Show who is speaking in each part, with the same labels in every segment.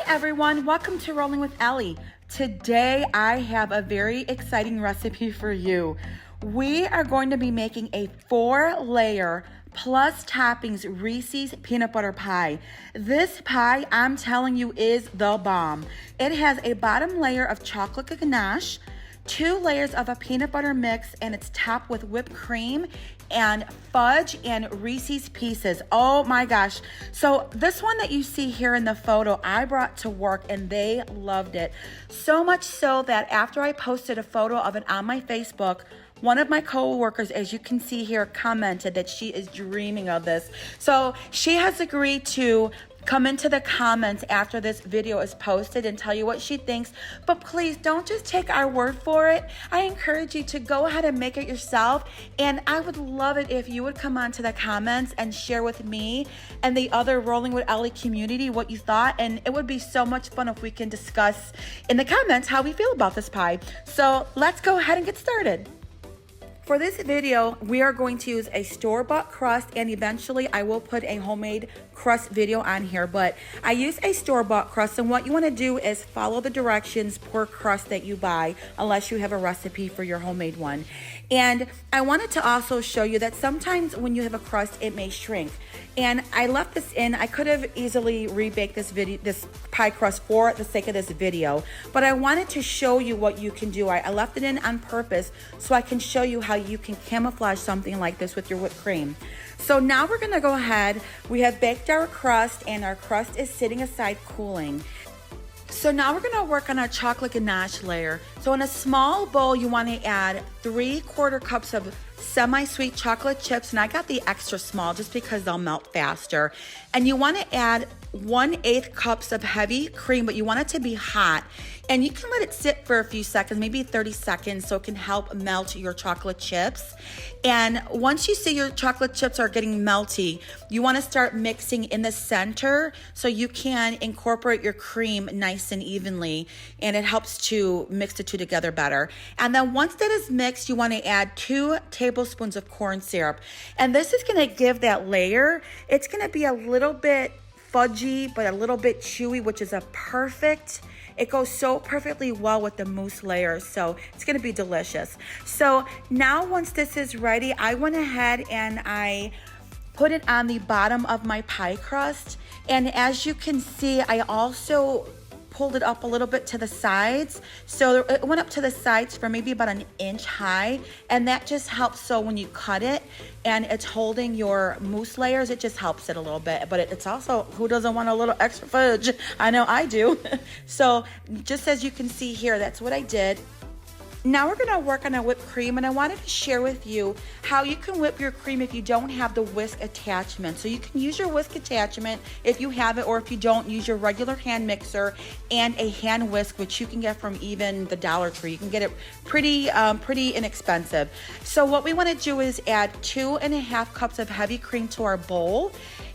Speaker 1: everyone, welcome to Rolling with Ellie. Today I have a very exciting recipe for you. We are going to be making a 4-layer plus toppings Reese's peanut butter pie. This pie, I'm telling you, is the bomb. It has a bottom layer of chocolate ganache, 2 layers of a peanut butter mix, and it's topped with whipped cream and fudge and Reese's Pieces. Oh my gosh. So this one that you see here in the photo, I brought to work and they loved it. So much so that after I posted a photo of it on my Facebook, one of my co-workers, as you can see here, commented that she is dreaming of this. So she has agreed to come into the comments after this video is posted and tell you what she thinks. But please don't just take our word for it. I encourage you to go ahead and make it yourself. And I would love it if you would come on to the comments and share with me and the other Rolling with Ellie community what you thought. And it would be so much fun if we can discuss in the comments how we feel about this pie. So let's go ahead and get started. For this video, we are going to use a store-bought crust, and eventually I will put a homemade crust video on here, but I use a store-bought crust, and what you want to do is follow the directions per crust that you buy, unless you have a recipe for your homemade one. And I wanted to also show you that sometimes when you have a crust, it may shrink. And I left this in. I could have easily rebaked this pie crust for the sake of this video, but I wanted to show you what you can do. I left it in on purpose so I can show you how you can camouflage something like this with your whipped cream. So now we're gonna go ahead. We have baked our crust and our crust is sitting aside cooling. So now we're gonna work on our chocolate ganache layer. So in a small bowl, you wanna add 3/4 cups of semi-sweet chocolate chips, and I got the extra small just because they'll melt faster. And you wanna add 1/8 cups of heavy cream, but you want it to be hot. And you can let it sit for a few seconds, maybe 30 seconds, so it can help melt your chocolate chips. And once you see your chocolate chips are getting melty, you want to start mixing in the center so you can incorporate your cream nice and evenly, and it helps to mix the two together better. And then once that is mixed, you want to add 2 tablespoons of corn syrup. And this is going to give that layer, it's going to be a little bit fudgy, but a little bit chewy, which is it goes so perfectly well with the mousse layer, so it's gonna be delicious. So now once this is ready, I went ahead and I put it on the bottom of my pie crust. And as you can see, I also pulled it up a little bit to the sides. So it went up to the sides for maybe about 1 inch high. And that just helps, so when you cut it and it's holding your mousse layers, it just helps it a little bit. But it's also, who doesn't want a little extra fudge? I know I do. So just as you can see here, that's what I did. Now we're gonna work on a whipped cream, and I wanted to share with you how you can whip your cream if you don't have the whisk attachment. So you can use your whisk attachment if you have it, or if you don't, use your regular hand mixer and a hand whisk, which you can get from even the Dollar Tree. You can get it pretty inexpensive. So what we wanna do is add 2.5 cups of heavy cream to our bowl,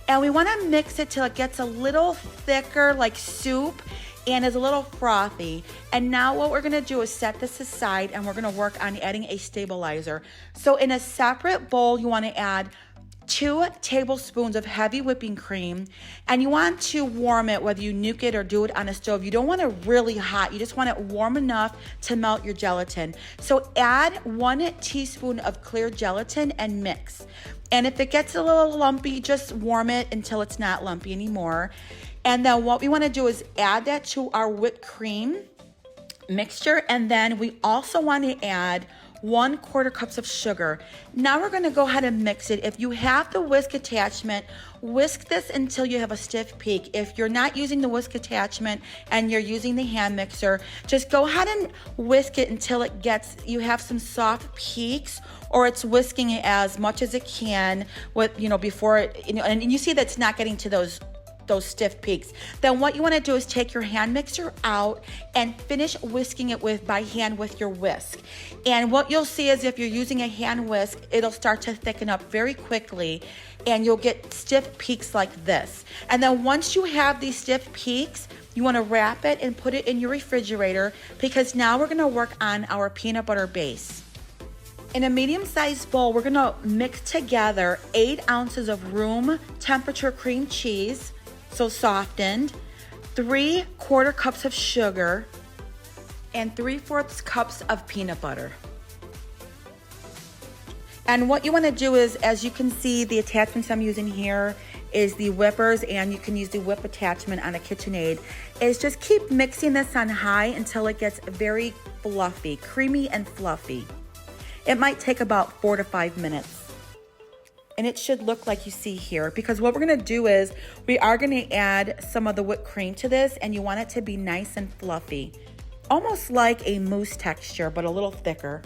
Speaker 1: and we wanna mix it till it gets a little thicker, like soup, and is a little frothy. And now what we're gonna do is set this aside, and we're gonna work on adding a stabilizer. So in a separate bowl, you wanna add 2 tablespoons of heavy whipping cream, and you want to warm it, whether you nuke it or do it on a stove. You don't want it really hot. You just want it warm enough to melt your gelatin. So add 1 teaspoon of clear gelatin and mix. And if it gets a little lumpy, just warm it until it's not lumpy anymore. And then what we want to do is add that to our whipped cream mixture. And then we also want to add 1/4 cups of sugar. Now we're going to go ahead and mix it. If you have the whisk attachment, whisk this until you have a stiff peak. If you're not using the whisk attachment and you're using the hand mixer, just go ahead and whisk it until you have some soft peaks, or it's whisking it as much as it can with, before it, and you see that's not getting to those stiff peaks. Then what you want to do is take your hand mixer out and finish whisking it by hand with your whisk. And what you'll see is if you're using a hand whisk, it'll start to thicken up very quickly, and you'll get stiff peaks like this. And then once you have these stiff peaks, you want to wrap it and put it in your refrigerator, because now we're going to work on our peanut butter base. In a medium-sized bowl, we're gonna mix together 8 ounces of room temperature cream cheese, so softened, 3/4 cups of sugar, and 3/4 cups of peanut butter. And what you want to do is, as you can see, the attachments I'm using here is the whippers, and you can use the whip attachment on a KitchenAid, is just keep mixing this on high until it gets very fluffy, creamy and fluffy. It might take about 4 to 5 minutes. And it should look like you see here, because what we're gonna do is we are gonna add some of the whipped cream to this, and you want it to be nice and fluffy. Almost like a mousse texture, but a little thicker.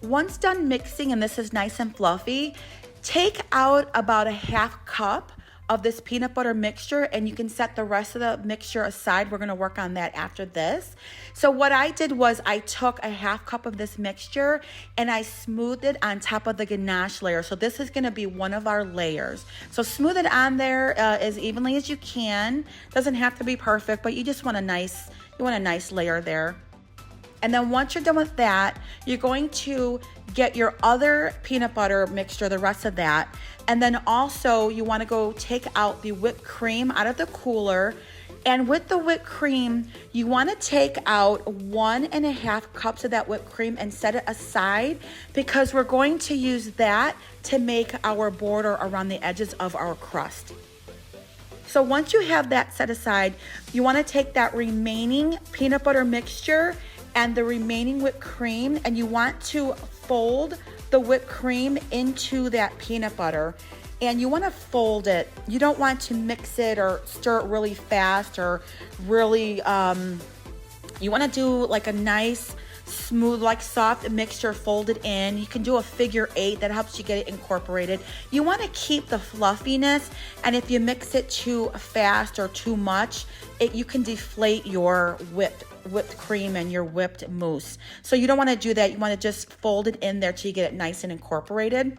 Speaker 1: Once done mixing and this is nice and fluffy, take out about a 1/2 cup of this peanut butter mixture, and you can set the rest of the mixture aside. We're gonna work on that after this. So what I did was I took a 1/2 cup of this mixture and I smoothed it on top of the ganache layer. So this is gonna be one of our layers. So smooth it on there as evenly as you can. Doesn't have to be perfect, but you just want a nice layer there. And then once you're done with that, you're going to get your other peanut butter mixture, the rest of that. And then also you want to go take out the whipped cream out of the cooler. And with the whipped cream, you want to take out 1.5 cups of that whipped cream and set it aside, because we're going to use that to make our border around the edges of our crust. So once you have that set aside, you want to take that remaining peanut butter mixture and the remaining whipped cream, and you want to fold the whipped cream into that peanut butter, and you want to fold it. You don't want to mix it or stir it really fast, or really, you want to do like a nice smooth, like soft mixture, fold it in. You can do a figure 8, that helps you get it incorporated. You want to keep the fluffiness, and if you mix it too fast or too much, you can deflate your whipped cream and your whipped mousse. So you don't want to do that. You want to just fold it in there till you get it nice and incorporated.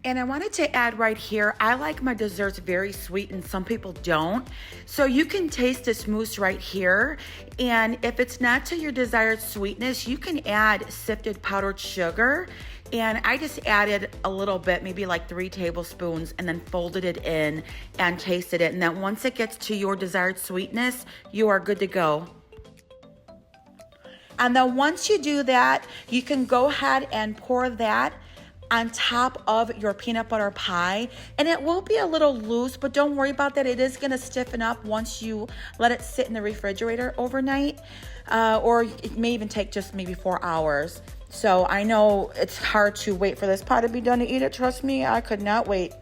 Speaker 1: And I wanted to add right here, I like my desserts very sweet and some people don't. So you can taste this mousse right here. And if it's not to your desired sweetness, you can add sifted powdered sugar. And I just added a little bit, maybe like 3 tablespoons, and then folded it in and tasted it. And then once it gets to your desired sweetness, you are good to go. And then once you do that, you can go ahead and pour that on top of your peanut butter pie. And it will be a little loose, but don't worry about that. It is gonna stiffen up once you let it sit in the refrigerator overnight, or it may even take just maybe 4 hours. So I know it's hard to wait for this pie to be done to eat it. Trust me, I could not wait.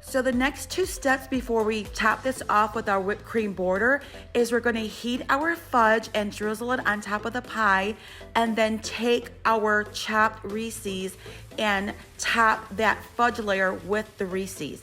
Speaker 1: So the next 2 steps before we top this off with our whipped cream border is we're gonna heat our fudge and drizzle it on top of the pie, and then take our chopped Reese's and top that fudge layer with the Reese's.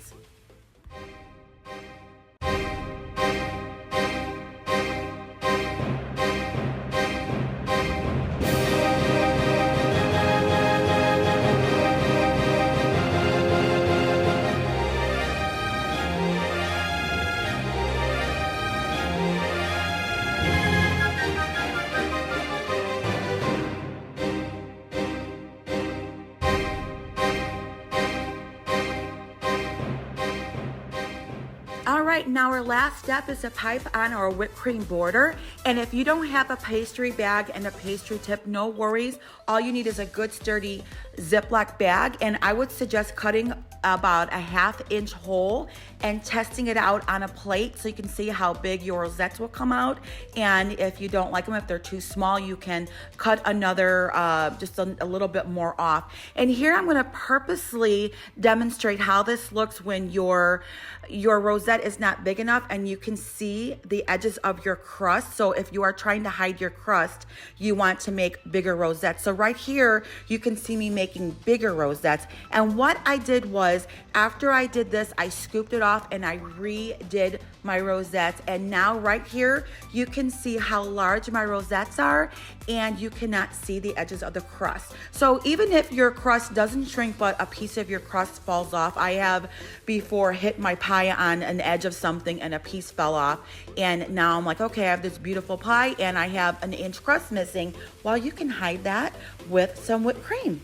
Speaker 1: All right, now our last step is to pipe on our whipped cream border. And if you don't have a pastry bag and a pastry tip, no worries. All you need is a good sturdy Ziploc bag. And I would suggest cutting about a 1/2 inch hole and testing it out on a plate so you can see how big your rosettes will come out. And if you don't like them, if they're too small, you can cut another, just a little bit more off. And here I'm gonna purposely demonstrate how this looks when your rosette is not big enough and you can see the edges of your crust. So if you are trying to hide your crust, you want to make bigger rosettes. So right here, you can see me making bigger rosettes. And what I did was, after I did this, I scooped it off and I redid my rosettes. And now right here, you can see how large my rosettes are, and you cannot see the edges of the crust. So even if your crust doesn't shrink, but a piece of your crust falls off, I have before hit my pie on an edge of something and a piece fell off. And now I'm like, okay, I have this beautiful pie and I have an inch crust missing. Well, you can hide that with some whipped cream.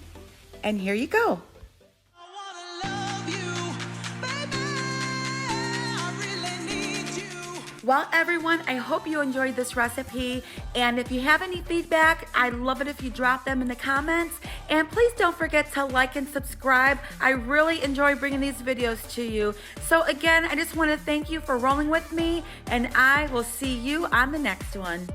Speaker 1: And here you go. Well, everyone, I hope you enjoyed this recipe, and if you have any feedback, I'd love it if you drop them in the comments, and please don't forget to like and subscribe. I really enjoy bringing these videos to you. So again, I just want to thank you for rolling with me, and I will see you on the next one.